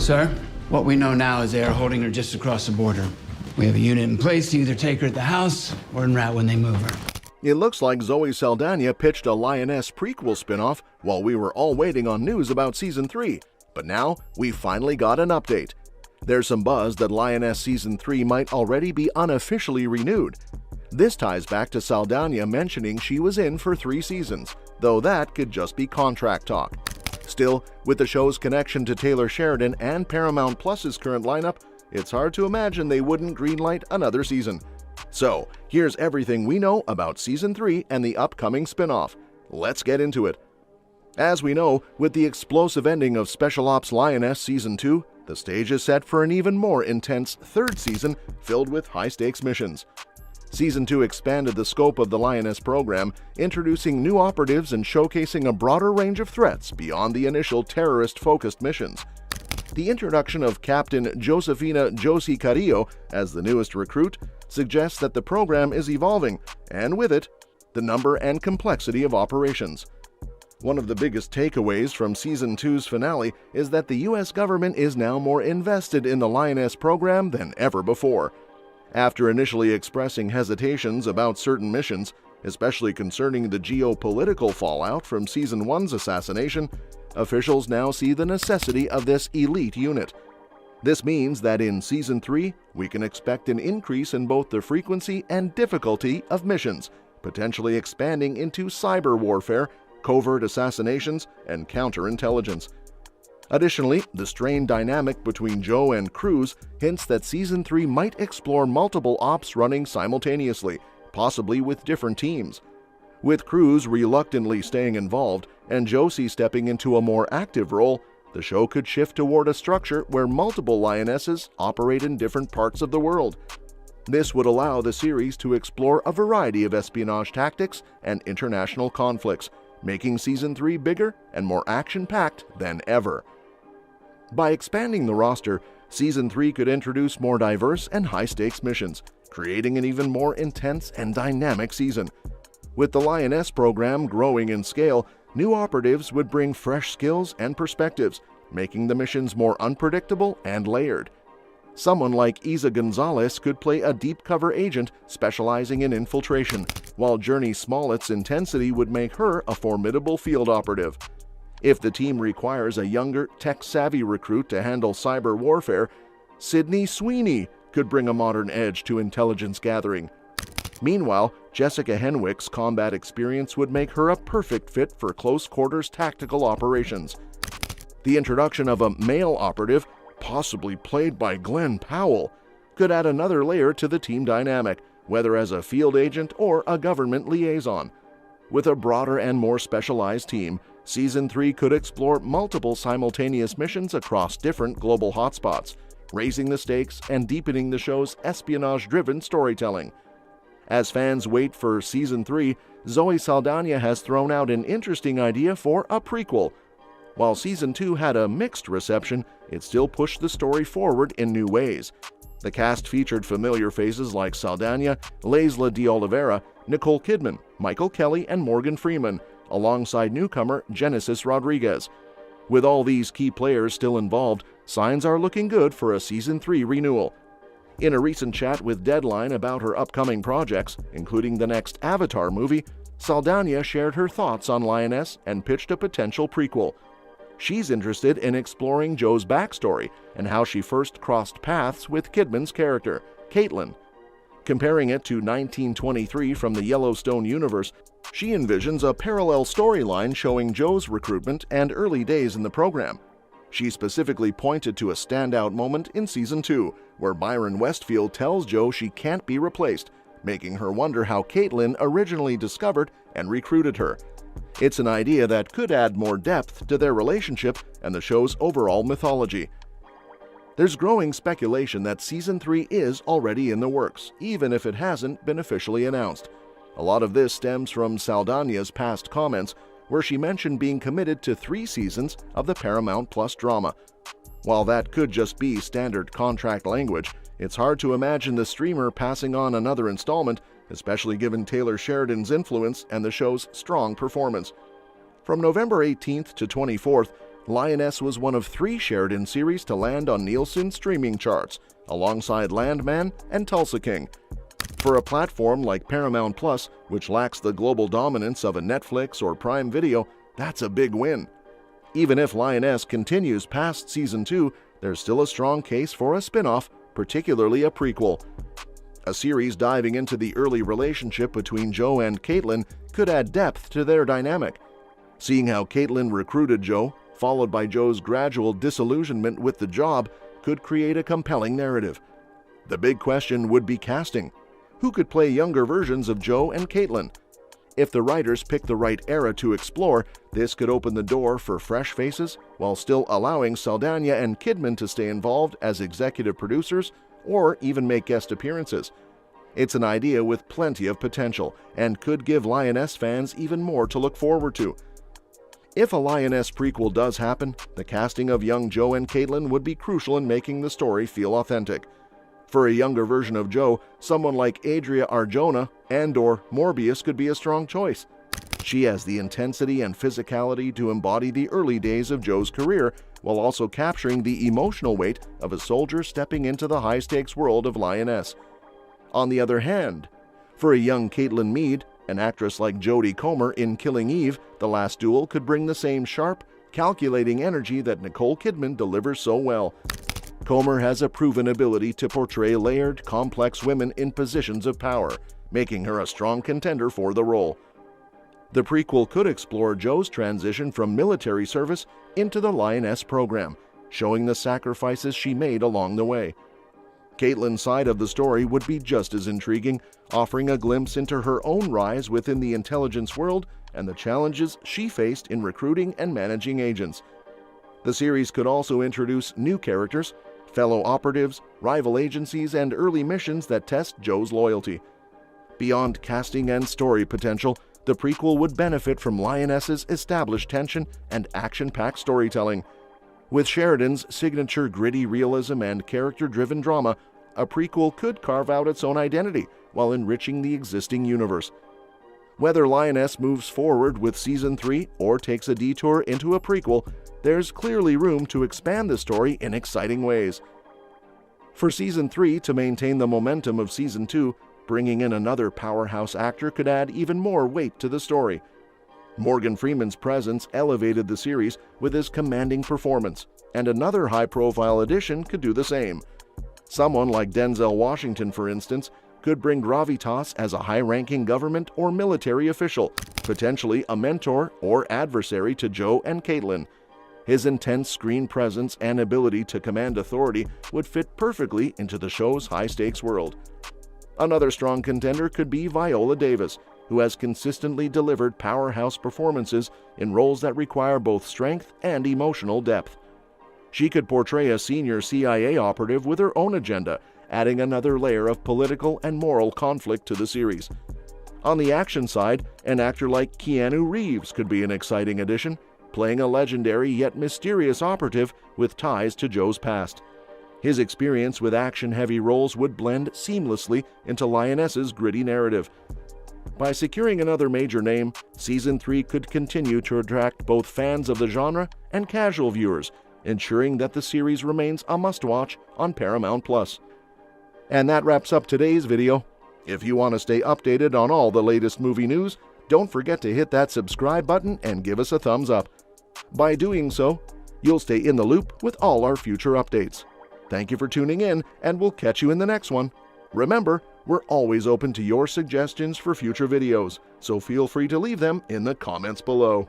Sir, what we know now is they are holding her just across the border. We have a unit in place to either take her at the house or en route when they move her. It looks like Zoe Saldaña pitched a Lioness prequel spinoff while we were all waiting on news about Season 3. But now, we finally got an update. There's some buzz that Lioness Season 3 might already be unofficially renewed. This ties back to Saldaña mentioning she was in for 3 seasons, though that could just be contract talk. Still, with the show's connection to Taylor Sheridan and Paramount Plus's current lineup, it's hard to imagine they wouldn't greenlight another season. So, here's everything we know about Season 3 and the upcoming spin-off. Let's get into it. As we know, with the explosive ending of Special Ops Lioness Season 2, the stage is set for an even more intense 3rd season filled with high-stakes missions. Season 2 expanded the scope of the Lioness program, introducing new operatives and showcasing a broader range of threats beyond the initial terrorist-focused missions. The introduction of Captain Josefina Josie Carrillo as the newest recruit suggests that the program is evolving, and with it, the number and complexity of operations. One of the biggest takeaways from Season 2's finale is that the U.S. government is now more invested in the Lioness program than ever before. After initially expressing hesitations about certain missions, especially concerning the geopolitical fallout from Season 1's assassination, officials now see the necessity of this elite unit. This means that in Season 3, we can expect an increase in both the frequency and difficulty of missions, potentially expanding into cyber warfare, covert assassinations, and counterintelligence. Additionally, the strained dynamic between Joe and Cruz hints that Season 3 might explore multiple ops running simultaneously, possibly with different teams. With Cruz reluctantly staying involved and Josie stepping into a more active role, the show could shift toward a structure where multiple Lionesses operate in different parts of the world. This would allow the series to explore a variety of espionage tactics and international conflicts, making Season 3 bigger and more action-packed than ever. By expanding the roster, Season 3 could introduce more diverse and high-stakes missions, creating an even more intense and dynamic season. With the Lioness program growing in scale, new operatives would bring fresh skills and perspectives, making the missions more unpredictable and layered. Someone like Isa Gonzalez could play a deep-cover agent specializing in infiltration, while Journey Smollett's intensity would make her a formidable field operative. If the team requires a younger, tech-savvy recruit to handle cyber warfare, Sydney Sweeney could bring a modern edge to intelligence gathering. Meanwhile, Jessica Henwick's combat experience would make her a perfect fit for close-quarters tactical operations. The introduction of a male operative, possibly played by Glenn Powell, could add another layer to the team dynamic, whether as a field agent or a government liaison. With a broader and more specialized team, Season 3 could explore multiple simultaneous missions across different global hotspots, raising the stakes and deepening the show's espionage-driven storytelling. As fans wait for Season 3, Zoe Saldaña has thrown out an interesting idea for a prequel. While Season 2 had a mixed reception, it still pushed the story forward in new ways. The cast featured familiar faces like Saldaña, Leisla de Oliveira, Nicole Kidman, Michael Kelly, and Morgan Freeman, alongside newcomer Genesis Rodriguez. With all these key players still involved, signs are looking good for a Season 3 renewal. In a recent chat with Deadline about her upcoming projects, including the next Avatar movie, Saldaña shared her thoughts on Lioness and pitched a potential prequel. She's interested in exploring Joe's backstory and how she first crossed paths with Kidman's character, Caitlin. Comparing it to 1923 from the Yellowstone universe, she envisions a parallel storyline showing Joe's recruitment and early days in the program. She specifically pointed to a standout moment in Season 2, where Byron Westfield tells Joe she can't be replaced, making her wonder how Caitlin originally discovered and recruited her. It's an idea that could add more depth to their relationship and the show's overall mythology. There's growing speculation that Season 3 is already in the works, even if it hasn't been officially announced. A lot of this stems from Saldaña's past comments, where she mentioned being committed to 3 seasons of the Paramount Plus drama. While that could just be standard contract language, it's hard to imagine the streamer passing on another installment, especially given Taylor Sheridan's influence and the show's strong performance. From November 18th to 24th, Lioness was one of 3 Sheridan series to land on Nielsen streaming charts, alongside Landman and Tulsa King. For a platform like Paramount Plus, which lacks the global dominance of a Netflix or Prime Video, that's a big win. Even if Lioness continues past Season 2, there's still a strong case for a spin-off, particularly a prequel. A series diving into the early relationship between Joe and Caitlin could add depth to their dynamic. Seeing how Caitlin recruited Joe, followed by Joe's gradual disillusionment with the job, could create a compelling narrative. The big question would be casting. Who could play younger versions of Joe and Caitlin? If the writers pick the right era to explore, this could open the door for fresh faces while still allowing Saldaña and Kidman to stay involved as executive producers or even make guest appearances. It's an idea with plenty of potential and could give Lioness fans even more to look forward to. If a Lioness prequel does happen, the casting of young Joe and Caitlin would be crucial in making the story feel authentic. For a younger version of Joe, someone like Adria Arjona and/or Morbius could be a strong choice. She has the intensity and physicality to embody the early days of Joe's career, while also capturing the emotional weight of a soldier stepping into the high-stakes world of Lioness. On the other hand, for a young Caitlin Mead, an actress like Jodie Comer in Killing Eve, The Last Duel could bring the same sharp, calculating energy that Nicole Kidman delivers so well. Comer has a proven ability to portray layered, complex women in positions of power, making her a strong contender for the role. The prequel could explore Joe's transition from military service into the Lioness program, showing the sacrifices she made along the way. Caitlin's side of the story would be just as intriguing, offering a glimpse into her own rise within the intelligence world and the challenges she faced in recruiting and managing agents. The series could also introduce new characters, fellow operatives, rival agencies, and early missions that test Joe's loyalty. Beyond casting and story potential, the prequel would benefit from Lioness's established tension and action-packed storytelling. With Sheridan's signature gritty realism and character-driven drama, a prequel could carve out its own identity while enriching the existing universe. Whether Lioness moves forward with Season 3 or takes a detour into a prequel, there's clearly room to expand the story in exciting ways. For Season 3 to maintain the momentum of Season 2, bringing in another powerhouse actor could add even more weight to the story. Morgan Freeman's presence elevated the series with his commanding performance, and another high-profile addition could do the same. Someone like Denzel Washington, for instance, could bring gravitas as a high-ranking government or military official, potentially a mentor or adversary to Joe and Caitlin. His intense screen presence and ability to command authority would fit perfectly into the show's high-stakes world. Another strong contender could be Viola Davis, who has consistently delivered powerhouse performances in roles that require both strength and emotional depth. She could portray a senior CIA operative with her own agenda, adding another layer of political and moral conflict to the series. On the action side, an actor like Keanu Reeves could be an exciting addition, playing a legendary yet mysterious operative with ties to Joe's past. His experience with action-heavy roles would blend seamlessly into Lioness's gritty narrative. By securing another major name, Season 3 could continue to attract both fans of the genre and casual viewers, ensuring that the series remains a must-watch on Paramount+. And that wraps up today's video. If you want to stay updated on all the latest movie news, don't forget to hit that subscribe button and give us a thumbs up. By doing so, you'll stay in the loop with all our future updates. Thank you for tuning in, and we'll catch you in the next one. Remember, we're always open to your suggestions for future videos, so feel free to leave them in the comments below.